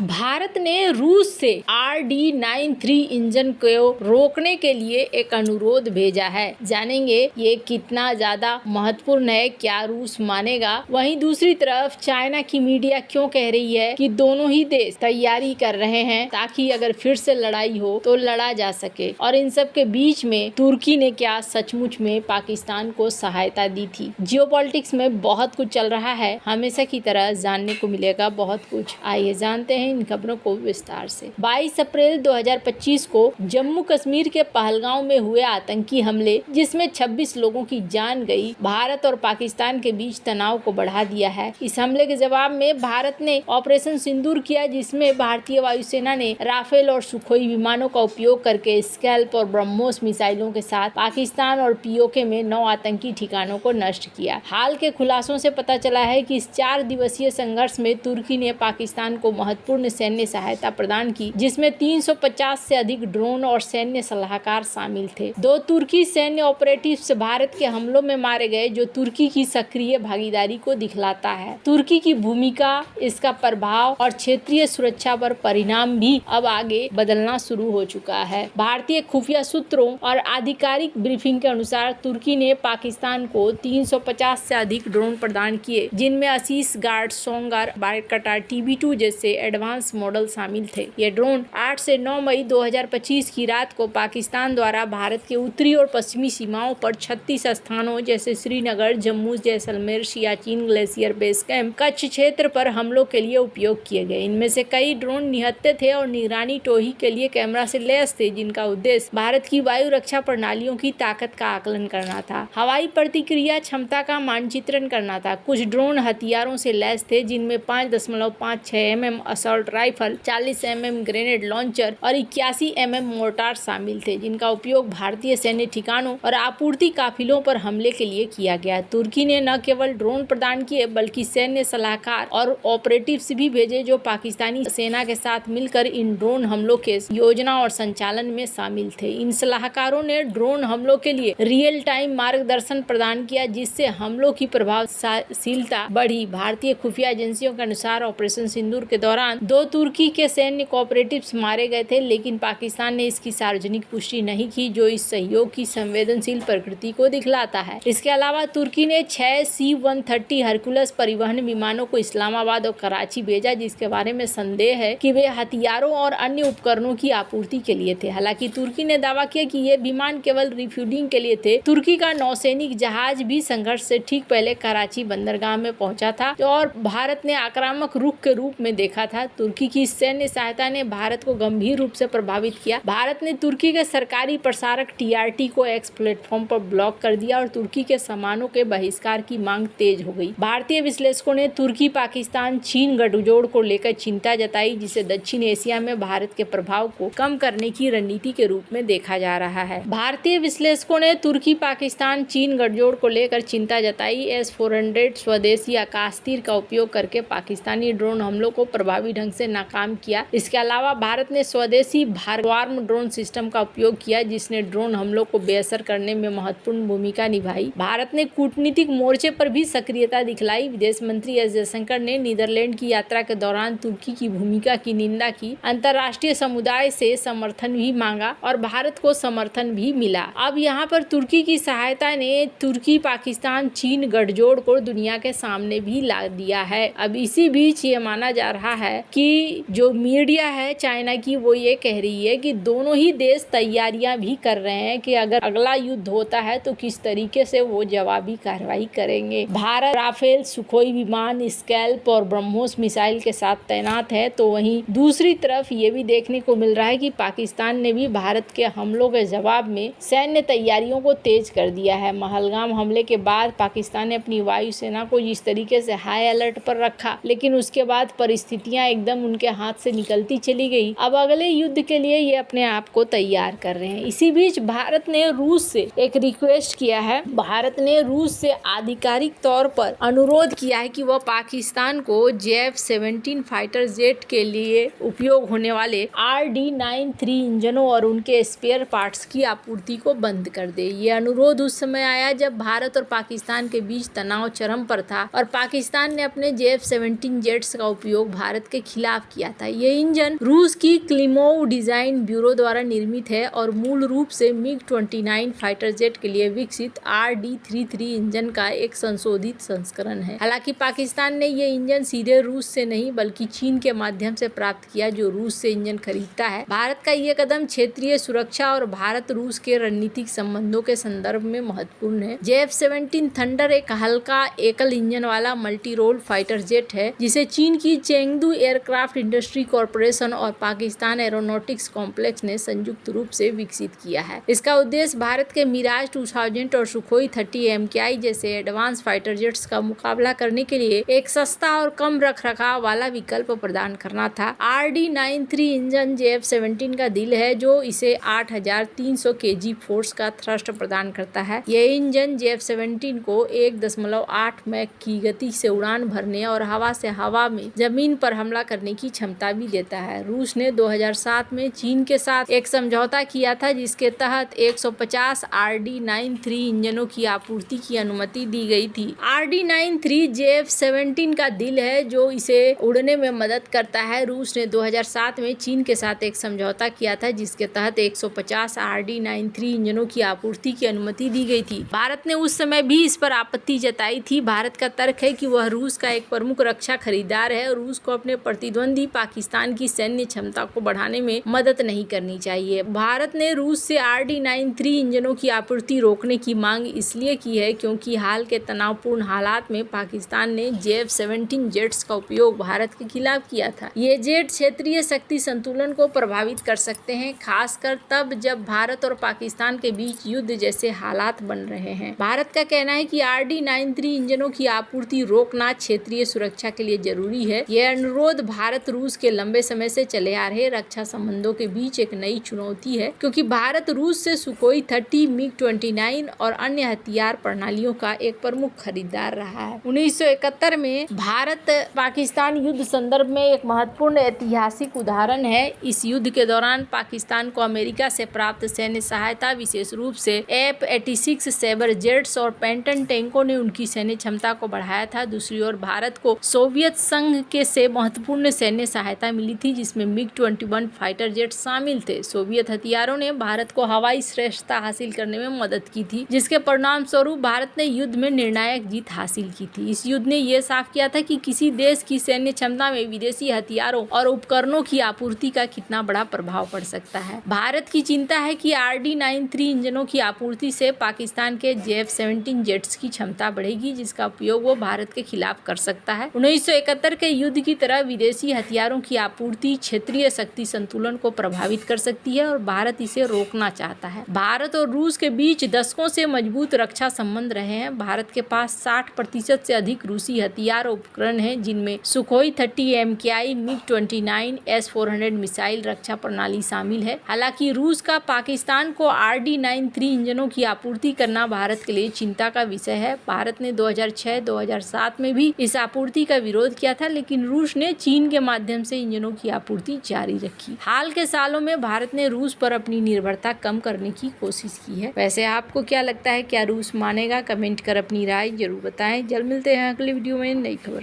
भारत ने रूस से RD-93 इंजन को रोकने के लिए एक अनुरोध भेजा है। जानेंगे ये कितना ज्यादा महत्वपूर्ण है, क्या रूस मानेगा। वहीं दूसरी तरफ चाइना की मीडिया क्यों कह रही है कि दोनों ही देश तैयारी कर रहे हैं ताकि अगर फिर से लड़ाई हो तो लड़ा जा सके। और इन सब के बीच में तुर्की ने क्या सचमुच में पाकिस्तान को सहायता दी थी। जियोपॉलिटिक्स में बहुत कुछ चल रहा है, हमेशा की तरह जानने को मिलेगा बहुत कुछ। आइए जानते हैं इन खबरों को विस्तार से। 22 अप्रैल 2025 को जम्मू कश्मीर के पहलगांव में हुए आतंकी हमले, जिसमें 26 लोगों की जान गई, भारत और पाकिस्तान के बीच तनाव को बढ़ा दिया है। इस हमले के जवाब में भारत ने ऑपरेशन सिंदूर किया, जिसमें भारतीय वायुसेना ने राफेल और सुखोई विमानों का उपयोग करके स्कैल्प और ब्रह्मोस मिसाइलों के साथ पाकिस्तान और पीओके में 9 आतंकी ठिकानों को नष्ट किया। हाल के खुलासों से पता चला है कि इस 4 दिवसीय संघर्ष में तुर्की ने पाकिस्तान को महत्वपूर्ण सैन्य सहायता प्रदान की, जिसमें 350 से अधिक ड्रोन और सैन्य सलाहकार शामिल थे। 2 तुर्की सैन्य ऑपरेटिव्स भारत के हमलों में मारे गए, जो तुर्की की सक्रिय भागीदारी को दिखलाता है। तुर्की की भूमिका, इसका प्रभाव और क्षेत्रीय सुरक्षा पर परिणाम भी अब आगे बदलना शुरू हो चुका है। भारतीय खुफिया सूत्रों और आधिकारिक ब्रीफिंग के अनुसार तुर्की ने पाकिस्तान को 350 से अधिक ड्रोन प्रदान किए, जिनमें असीस गार्ड, सोंगार, बारकटा, TB2 जैसे एडवांस मॉडल शामिल थे। ये ड्रोन 8 से 9 मई 2025 की रात को पाकिस्तान द्वारा भारत के उत्तरी और पश्चिमी सीमाओं पर 36 स्थानों जैसे Srinagar, Jammu, Jaisalmer, Siachen glacier base camp, Kutch क्षेत्र पर हमलों के लिए उपयोग किए गए। इनमें से कई ड्रोन निहत्थे थे और निगरानी टोही के लिए कैमरा से लैस थे, जिनका उद्देश्य भारत की वायु रक्षा प्रणालियों की ताकत का आकलन करना था, हवाई प्रतिक्रिया क्षमता का मानचित्रण करना था। कुछ ड्रोन हथियारों से लैस थे, जिनमें 5.56 mm assault rifle, 40 mm grenade launcher और 81 mm मोर्टार शामिल थे, जिनका उपयोग भारतीय सैन्य ठिकानों और आपूर्ति काफिलों पर हमले के लिए किया गया। तुर्की ने न केवल ड्रोन प्रदान किए, बल्कि सैन्य सलाहकार और ऑपरेटिव्स भी भेजे, जो पाकिस्तानी सेना के साथ मिलकर इन ड्रोन हमलों के योजना और संचालन में शामिल थे। इन सलाहकारों ने ड्रोन हमलों के लिए रियल टाइम मार्गदर्शन प्रदान किया, जिससे हमलों की प्रभावशीलता बढ़ी। भारतीय खुफिया एजेंसियों के अनुसार ऑपरेशन सिंदूर के दौरान 2 तुर्की के सैन्य ऑपरेटिव्स मारे गए थे, लेकिन पाकिस्तान ने इसकी सार्वजनिक पुष्टि नहीं की, जो इस सहयोग की संवेदनशील प्रकृति को दिखलाता है। इसके अलावा तुर्की ने 6 C-130 हरकुलस परिवहन विमानों को इस्लामाबाद और कराची भेजा, जिसके बारे में संदेह है कि वे हथियारों और अन्य उपकरणों की आपूर्ति के लिए थे। हालांकि तुर्की ने दावा किया कि ये विमान केवल रिफ्यूलिंग के लिए थे। तुर्की का नौसैनिक जहाज भी संघर्ष से ठीक पहले कराची बंदरगाह में पहुंचा था और भारत ने आक्रामक रुख के रूप में देखा था। तुर्की की सैन्य सहायता ने भारत को गंभीर रूप से प्रभावित किया। भारत ने तुर्की के सरकारी प्रसारक TRT को एक्स प्लेटफॉर्म पर ब्लॉक कर दिया और तुर्की के सामानों के बहिष्कार की मांग तेज हो गई। भारतीय विश्लेषकों ने तुर्की, पाकिस्तान, चीन गठजोड़ को लेकर चिंता जताई, जिसे दक्षिण एशिया में भारत के प्रभाव को कम करने की रणनीति के रूप में देखा जा रहा है। भारतीय विश्लेषकों ने तुर्की, पाकिस्तान, चीन गठजोड़ को लेकर चिंता जताई। S-400 स्वदेशी आकाश तीर का उपयोग करके पाकिस्तानी ड्रोन हमलों को प्रभावी ढंग से नाकाम किया। इसके अलावा भारत ने स्वदेशी भारवार्म ड्रोन सिस्टम का उपयोग किया, जिसने ड्रोन हमलों को बेअसर करने में महत्वपूर्ण भूमिका निभाई। भारत ने कूटनीतिक मोर्चे पर भी सक्रियता दिखलाई। विदेश मंत्री S जयशंकर ने नीदरलैंड की यात्रा के दौरान तुर्की की भूमिका की निंदा की, अंतर्राष्ट्रीय समुदाय से समर्थन भी मांगा और भारत को समर्थन भी मिला। अब यहाँ पर तुर्की की सहायता ने तुर्की, पाकिस्तान, चीन गठजोड़ को दुनिया के सामने भी ला दिया है। अब इसी बीच ये माना जा रहा है कि जो मीडिया है चाइना की, वो ये कह रही है कि दोनों ही देश तैयारियां भी कर रहे हैं कि अगर अगला युद्ध होता है तो किस तरीके से वो जवाबी कार्रवाई करेंगे। भारत राफेल, सुखोई विमान, स्कैल्प और ब्रह्मोस मिसाइल के साथ तैनात है, तो वहीं दूसरी तरफ ये भी देखने को मिल रहा है कि पाकिस्तान ने भी भारत के हमलों के जवाब में सैन्य तैयारियों को तेज कर दिया है। महलगाम हमले के बाद पाकिस्तान ने अपनी वायुसेना को जिस तरीके से हाई अलर्ट पर रखा, लेकिन उसके बाद परिस्थितियां एकदम उनके हाथ से निकलती चली गई। अब अगले युद्ध के लिए ये अपने आप को तैयार कर रहे हैं। इसी बीच भारत ने रूस से एक रिक्वेस्ट किया है। भारत ने रूस से आधिकारिक तौर पर अनुरोध किया है कि वह पाकिस्तान को JF-17 फाइटर जेट के लिए उपयोग होने वाले RD-93 इंजनों और उनके स्पेयर पार्ट्स की आपूर्ति को बंद कर दे। ये अनुरोध उस समय आया जब भारत और पाकिस्तान के बीच तनाव चरम पर था और पाकिस्तान ने अपने JF-17 जेट्स का उपयोग भारत के खिलाफ किया था। ये इंजन रूस की क्लिमोव डिजाइन ब्यूरो द्वारा निर्मित है और मूल रूप से मिग 29 फाइटर जेट के लिए विकसित RD-33 इंजन का एक संशोधित संस्करण है। हालांकि पाकिस्तान ने ये इंजन सीधे रूस से नहीं बल्कि चीन के माध्यम से प्राप्त किया, जो रूस से इंजन खरीदता है। भारत का ये कदम क्षेत्रीय सुरक्षा और भारत रूस के रणनीतिक संबंधों के संदर्भ में महत्वपूर्ण है। JF-17 थंडर एक हल्का एकल इंजन वाला मल्टी रोल फाइटर जेट है जिसे चीन की चेंगडू एयरक्राफ्ट इंडस्ट्री कॉरपोरेशन और पाकिस्तान एरोनॉटिक्स कॉम्प्लेक्स ने संयुक्त रूप से विकसित किया है। इसका उद्देश्य भारत के मिराज 2000 और सुखोई 30 MKI जैसे एडवांस फाइटर जेट्स का मुकाबला करने के लिए एक सस्ता और कम रखरखाव वाला विकल्प प्रदान करना था। RD-93 इंजन JF-17 का दिल है, जो इसे 8300 kg फोर्स का थ्रस्ट प्रदान करता है। यह इंजन JF-17 को 1.8 मैक की गति से उड़ान भरने और हवा से हवा में जमीन पर हमला करने की क्षमता भी देता है। रूस ने 2007 में चीन के साथ एक समझौता किया था जिसके तहत 150 RD-93 इंजनों की आपूर्ति की अनुमति दी गई थी। RD-93 JF-17 का दिल है जो इसे उड़ने में मदद करता है। रूस ने 2007 में चीन के साथ एक समझौता किया था जिसके तहत 150 RD-93 इंजनों की आपूर्ति की अनुमति दी गई थी। भारत ने उस समय भी इस पर आपत्ति जताई थी। भारत का तर्क है कि वह रूस का एक प्रमुख रक्षा खरीदार है और रूस को अपने प्रतिद्वंदी पाकिस्तान की सैन्य क्षमता को बढ़ाने में मदद नहीं करनी चाहिए। भारत ने रूस से RD-93 इंजनों की आपूर्ति रोकने की मांग इसलिए की है क्योंकि हाल के तनावपूर्ण हालात में पाकिस्तान ने JF-17 जेट्स का उपयोग भारत के खिलाफ किया था। ये जेट क्षेत्रीय शक्ति संतुलन को प्रभावित कर सकते हैं, खासकर तब जब भारत और पाकिस्तान के बीच युद्ध जैसे हालात बन रहे हैं। भारत का कहना है कि RD-93 इंजनों की आपूर्ति रोकना क्षेत्रीय सुरक्षा के लिए जरूरी है। यह अनुरोध भारत रूस के लंबे समय से चले आ रहे रक्षा संबंधों के बीच एक नई चुनौती है, क्योंकि भारत रूस से सुखोई 30, मिग 29 और अन्य हथियार प्रणालियों का एक प्रमुख खरीदार रहा है। 1971 में भारत पाकिस्तान युद्ध संदर्भ में एक महत्वपूर्ण ऐतिहासिक उदाहरण है। इस युद्ध के दौरान पाकिस्तान को अमेरिका से प्राप्त सैन्य सहायता, विशेष रूप से F-86 सैबर जेट्स और पैंटन टैंकों ने उनकी सैन्य क्षमता को बढ़ाया था। दूसरी ओर भारत को सोवियत संघ के से महत्वपूर्ण सैन्य सहायता मिली थी जिसमें मिग 21 फाइटर जेट शामिल थे। सोवियत हथियारों ने भारत को हवाई श्रेष्ठता हासिल करने में मदद की थी, जिसके परिणाम स्वरूप भारत ने युद्ध में निर्णायक जीत हासिल की थी। इस युद्ध ने यह साफ किया था कि किसी देश की सैन्य क्षमता में विदेशी हथियारों और उपकरणों की आपूर्ति का कितना बड़ा प्रभाव पड़ सकता है। भारत की चिंता है कि RD-93 इंजनों की आपूर्ति से पाकिस्तान के JF-17 जेट्स की क्षमता बढ़ेगी, जिसका उपयोग वो भारत के खिलाफ कर सकता है। 1971 के युद्ध की तरह विदेशी हथियारों की आपूर्ति क्षेत्रीय शक्ति संतुलन को प्रभावित कर सकती है और भारत इसे रोकना चाहता है। भारत और रूस के बीच दशकों से मजबूत रक्षा संबंध रहे हैं। भारत के पास 60% से अधिक रूसी हथियार और उपकरण हैं, जिनमें Sukhoi 30 MKI, MiG 29, S-400 missile रक्षा प्रणाली शामिल है। हालांकि रूस का पाकिस्तान को RD-93 इंजनों की आपूर्ति करना भारत के लिए चिंता का विषय है। भारत ने 2006-2007 में भी इस आपूर्ति का विरोध किया था, लेकिन रूस ने चीन के माध्यम से इंजनों की आपूर्ति जारी रखी। हाल के सालों में भारत ने रूस पर अपनी निर्भरता कम करने की कोशिश की है। वैसे आपको क्या लगता है, क्या रूस मानेगा? कमेंट कर अपनी राय जरूर बताएं। जल्द मिलते हैं अगली वीडियो में नई खबर।